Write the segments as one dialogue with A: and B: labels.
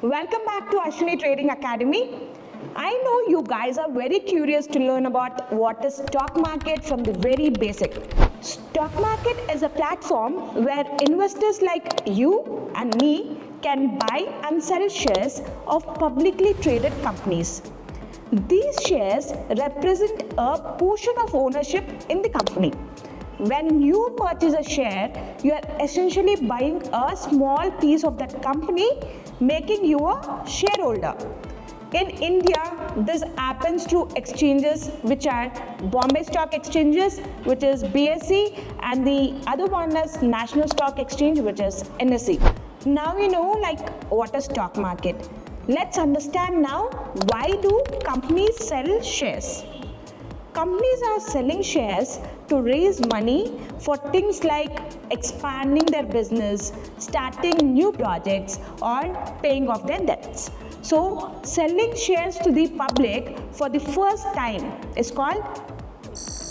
A: Welcome back to Ashwini Trading Academy. I know you guys are very curious to learn about what is stock market from the very basic. Stock market is a platform where investors like you and me can buy and sell shares of publicly traded companies. These shares represent a portion of ownership in the company. When you purchase a share, you are essentially buying a small piece of that company, making you a shareholder. In India, this happens through exchanges which are Bombay Stock Exchanges, which is BSE, and the other one is National Stock Exchange, which is NSE. Now you know what is stock market. Let's understand now why do companies sell shares. Companies are selling shares to raise money for things like expanding their business, starting new projects, or paying off their debts. So, selling shares to the public for the first time is called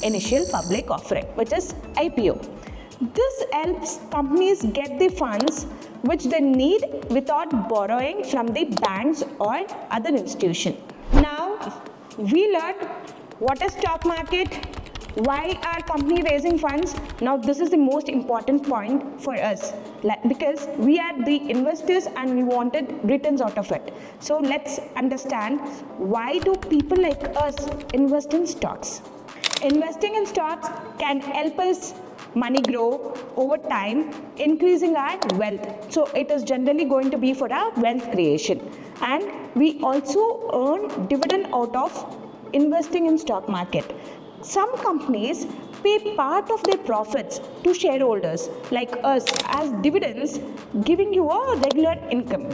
A: initial public offering, which is IPO. This helps companies get the funds which they need without borrowing from the banks or other institutions. Now, we learned what is stock market, why are company raising funds. Now this is the most important point for us because we are the investors and we wanted returns out of it. So let's understand, why do people like us invest in stocks. Investing in stocks can help us money grow over time, increasing our wealth. So it is generally going to be for our wealth creation, and we also earn dividend out of investing in stock market. Some companies pay part of their profits to shareholders like us as dividends, giving you a regular income.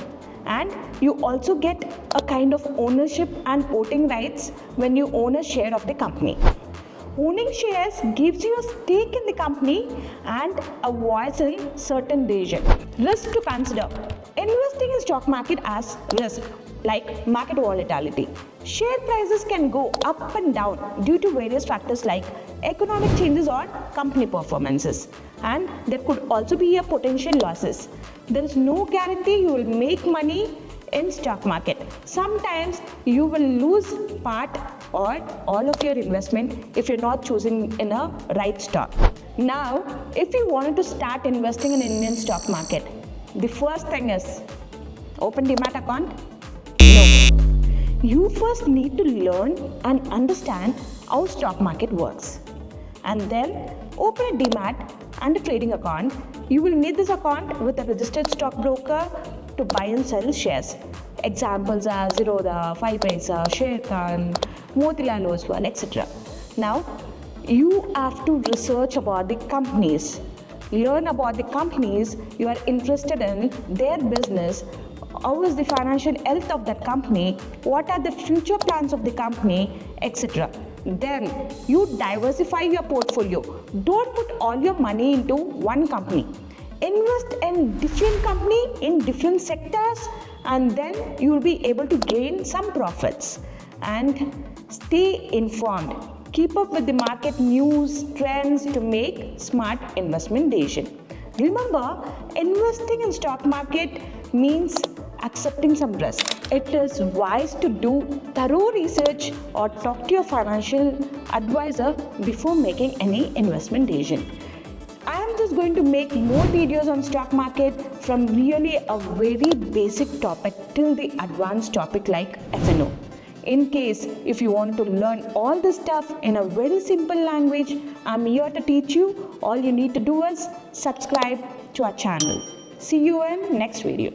A: And you also get a kind of ownership and voting rights when you own a share of the company. Owning shares gives you a stake in the company and a voice in certain decisions. Risk to consider. Investing in stock market has risk like market volatility. Share prices can go up and down due to various factors like economic changes or company performances. And there could also be a potential losses. There is no guarantee you will make money in stock market. Sometimes you will lose part or all of your investment if you're not choosing in a right stock. Now, if you wanted to start investing in Indian stock market, the first thing is open Demat account? No. You first need to learn and understand how stock market works. And then open a Demat and a trading account. You will need this account with a registered stockbroker to buy and sell shares. Examples are Zerodha, 5 Paisa, Sharekhan, Motilal Oswal, etc. Now, you have to research about the companies. Learn about the companies you are interested in, their business, how is the financial health of that company, what are the future plans of the company, etc. Then you diversify your portfolio. Don't put all your money into one company. Invest in different company in different sectors, and then you will be able to gain some profits. And stay informed. Keep up with the market news, trends to make smart investment decisions. Remember, investing in stock market means accepting some risk. It is wise to do thorough research or talk to your financial advisor before making any investment decision. I am just going to make more videos on stock market from really a very basic topic till the advanced topic like FNO. In case if you want to learn all this stuff in a very simple language, I'm here to teach you. All you need to do is subscribe to our channel. See you in next video.